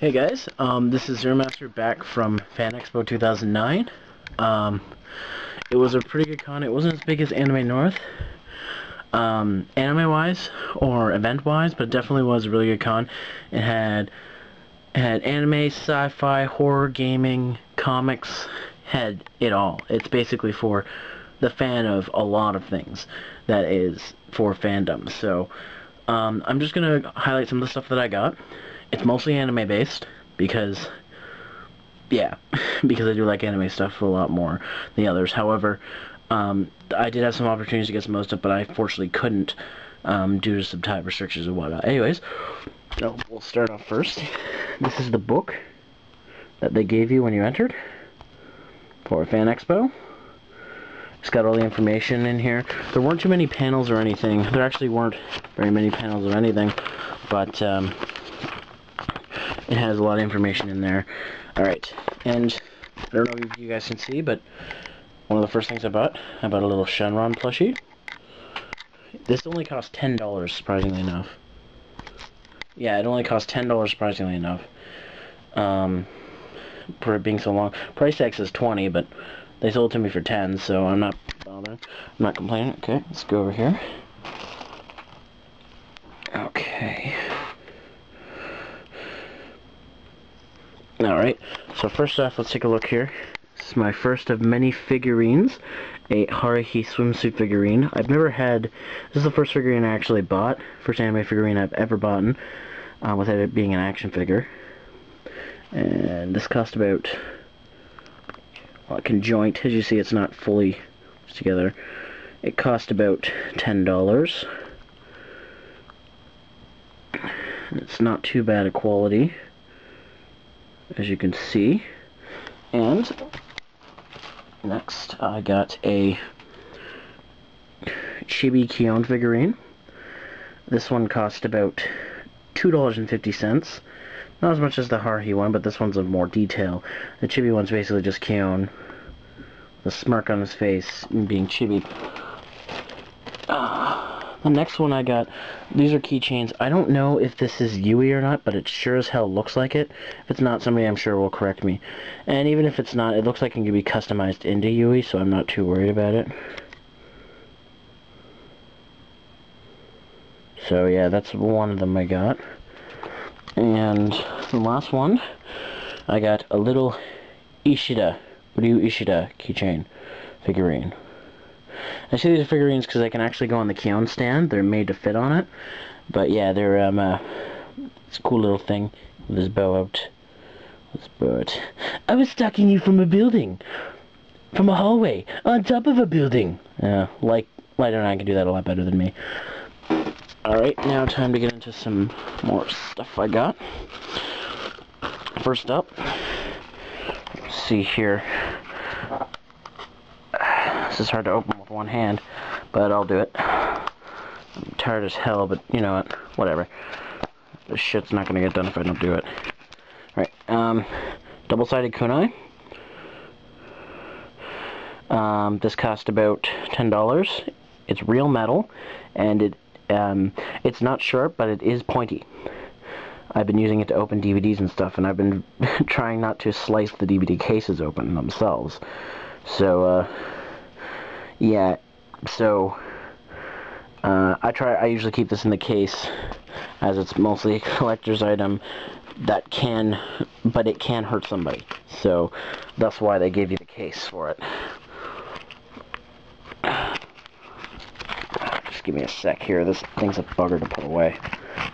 Hey guys, this is Zeromaster back from Fan Expo 2009. It was a pretty good con. It wasn't as big as Anime North, anime-wise or event-wise, but it definitely was a really good con. It had anime, sci-fi, horror, gaming, comics, had it all. It's basically for the fan of a lot of things. That is for fandom. So, I'm just gonna highlight some of the stuff that I got. It's mostly anime based because, yeah, because I do like anime stuff a lot more than the others. However, I did have some opportunities to get some of stuff, but I fortunately couldn't due to some time restrictions and whatnot. Anyways, so we'll start off first. This is the book that they gave you when you entered for Fan Expo. It's got all the information in here. There weren't too many panels or anything. There actually weren't very many panels or anything, but it has a lot of information in there. Alright, and I don't know if you guys can see, but one of the first things I bought a little Shenron plushie. This only cost $10, surprisingly enough. Yeah, it only cost $10, surprisingly enough. For it being so long. Price tag says 20, but they sold it to me for 10, so I'm not bothering. I'm not complaining. Okay, let's go over here. Okay. Alright, so first off, let's take a look here. This is my first of many figurines, a Haruhi swimsuit figurine. I've never had, this is the first figurine I actually bought, first anime figurine I've ever bought, without it being an action figure. And this cost about, well, conjoint, as you see it's not fully together. It cost about $10. It's not too bad a quality, as you can see. And next I got a Chibi Kyon figurine. This one cost about $2.50. Not as much as the Haruhi one, but this one's of more detail. The Chibi one's basically just Kyon, the smirk on his face, and being chibi. The next one I got, these are keychains. I don't know if this is Yui or not, but it sure as hell looks like it. If it's not, somebody I'm sure will correct me. And even if it's not, it looks like it can be customized into Yui, so I'm not too worried about it. So yeah, that's one of them I got. And the last one, I got a little Ishida, Ryu Ishida keychain figurine. I say these are figurines because they can actually go on the Kyon stand. They're made to fit on it. But yeah, they're, it's a cool little thing with his bow out. This bow out. I was stalking you from a building. From a hallway. On top of a building. Like, Lighter and I can do that a lot better than me. Alright, now time to get into some more stuff I got. First up, let's see here. This is hard to open with one hand, but I'll do it. I'm tired as hell, but you know what? Whatever. This shit's not gonna get done if I don't do it. Alright, double-sided kunai. This cost about $10. It's real metal, and it's not sharp, but it is pointy. I've been using it to open DVDs and stuff, and I've been trying not to slice the DVD cases open themselves. So, yeah, so, I usually keep this in the case, as it's mostly a collector's item that but it can hurt somebody. So, that's why they gave you the case for it. Just give me a sec here, this thing's a bugger to put away.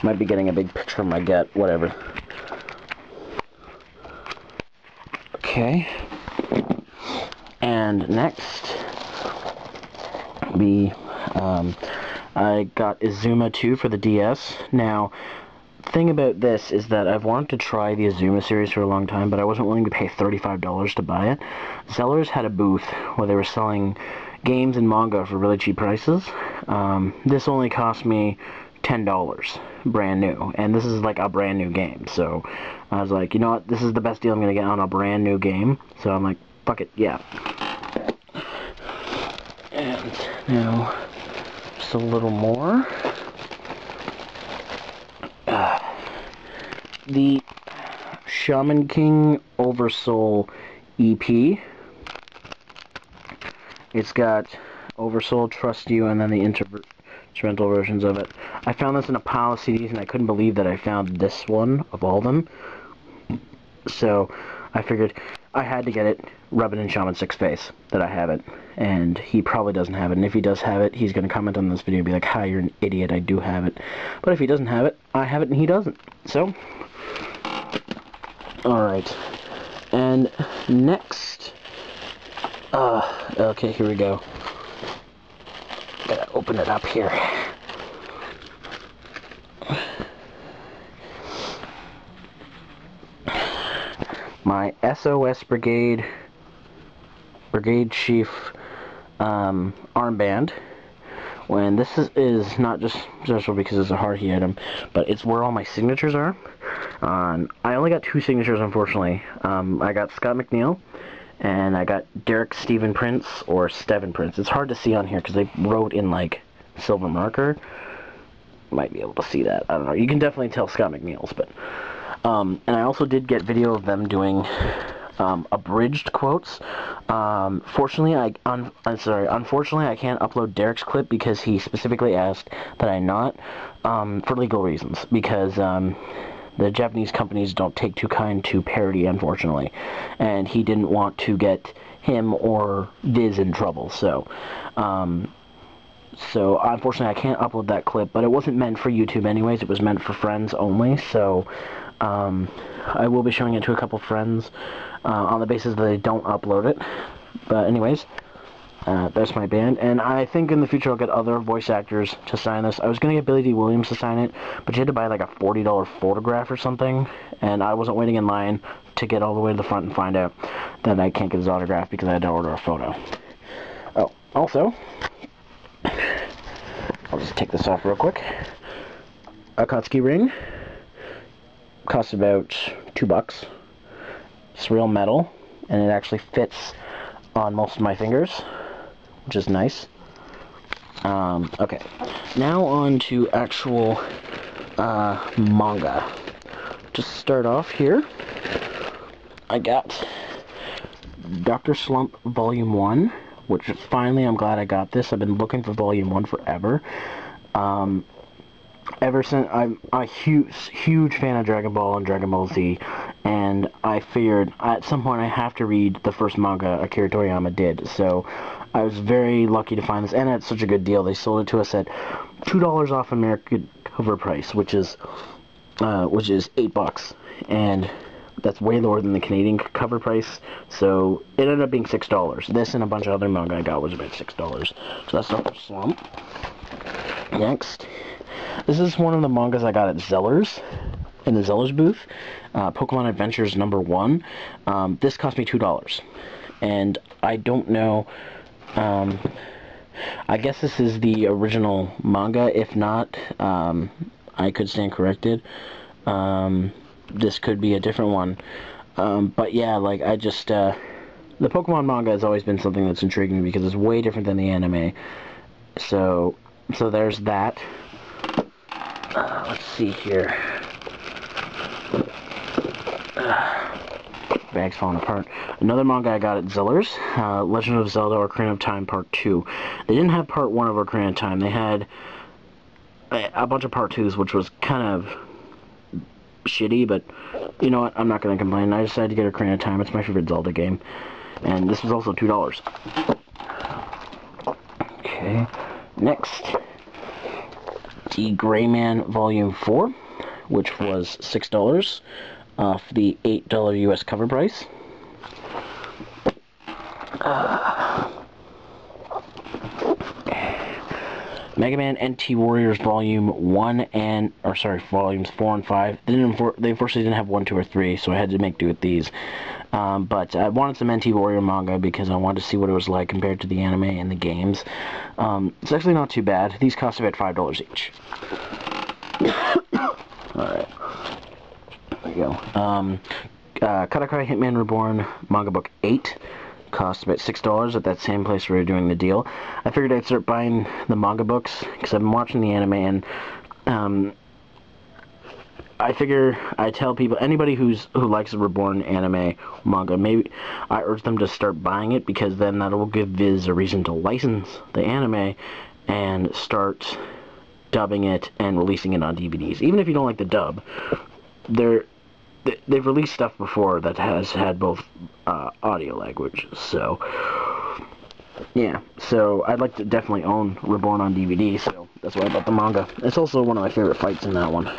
Might be getting a big picture of my gut, whatever. Okay. And next, I got Izuma 2 for the DS. Now, thing about this is that I've wanted to try the Izuma series for a long time, but I wasn't willing to pay $35 to buy it. Zellers had a booth where they were selling games and manga for really cheap prices. This only cost me $10, brand new, and this is like a brand new game, so I was like, you know what, this is the best deal I'm gonna get on a brand new game, so I'm like, fuck it, yeah. And now, just a little more. Shaman King Oversoul EP. It's got Oversoul, Trust You, and then the instrumental versions of it. I found this in a pile of CDs, and I couldn't believe that I found this one of all of them. So I figured I had to get it, rub it in Shaman 6's face that I have it, and he probably doesn't have it. And if he does have it, he's going to comment on this video and be like, "Hi, you're an idiot, I do have it." But if he doesn't have it, I have it and he doesn't. So, alright. And next, okay, here we go. Gotta open it up here. My SOS Brigade Chief armband. When this is not just special because it's a Hardy item, but it's where all my signatures are. I only got 2 signatures, unfortunately. I got Scott McNeil, and I got Derek Steven Prince, or Steven Prince. It's hard to see on here because they wrote in, like, silver marker. Might be able to see that. I don't know. You can definitely tell Scott McNeil's, but... and I also did get video of them doing abridged quotes. Unfortunately, I can't upload Derek's clip because he specifically asked that I not, for legal reasons, because the Japanese companies don't take too kind to parody, unfortunately, and he didn't want to get him or Viz in trouble, so unfortunately I can't upload that clip, but it wasn't meant for YouTube anyways, it was meant for friends only, so I will be showing it to a couple friends on the basis that they don't upload it. But anyways, that's my band, and I think in the future I'll get other voice actors to sign this. I was going to get Billy D. Williams to sign it, but you had to buy like a $40 photograph or something, and I wasn't waiting in line to get all the way to the front and find out that I can't get his autograph because I had to order a photo. Oh, also, I'll just take this off real quick. Akatsuki ring. Costs about $2. It's real metal, and it actually fits on most of my fingers, which is nice. Okay, now on to actual manga. Just start off here. I got Dr. Slump Volume 1, which finally I'm glad I got this. I've been looking for Volume 1 forever. Ever since I'm a huge fan of Dragon Ball and Dragon Ball Z, and I figured at some point I have to read the first manga Akira Toriyama did, so I was very lucky to find this, and at such a good deal. They sold it to us at $2 off American cover price, which is $8, and that's way lower than the Canadian cover price, so it ended up being $6. This and a bunch of other manga I got was about $6, so that's Dr. Slump. Next, this is one of the mangas I got at Zeller's, in the Zeller's booth, Pokemon Adventures #1. This cost me $2, and I don't know, I guess this is the original manga. If not, I could stand corrected. This could be a different one, but yeah, like, I just, the Pokemon manga has always been something that's intriguing me because it's way different than the anime, so there's that. Let's see here. Bag's falling apart. Another manga I got at Zeller's, Legend of Zelda Ocarina of Time Part 2. They didn't have Part 1 of Ocarina of Time. They had a bunch of Part 2s, which was kind of shitty, but you know what? I'm not going to complain. I decided to get Ocarina of Time. It's my favorite Zelda game. And this was also $2. Okay. Next, the Gray Man Volume 4, which was $6 off the $8 US cover price. Mega Man NT Warriors Volume 1 and, Volumes 4 and 5. They unfortunately didn't have 1, 2, or 3, so I had to make do with these. But I wanted some NT Warrior manga because I wanted to see what it was like compared to the anime and the games. It's actually not too bad. These cost about $5 each. Alright. There we go. Katakai Hitman Reborn Manga Book 8. Cost about $6 at that same place where we were doing the deal. I figured I'd start buying the manga books because I've been watching the anime, and I figure I tell people, anybody who likes the Reborn anime manga, maybe I urge them to start buying it, because then that will give Viz a reason to license the anime and start dubbing it and releasing it on DVDs. Even if you don't like the dub, they've released stuff before that has had both audio language. So yeah, so I'd like to definitely own Reborn on DVD. So that's why I bought the manga. It's also one of my favorite fights in that one.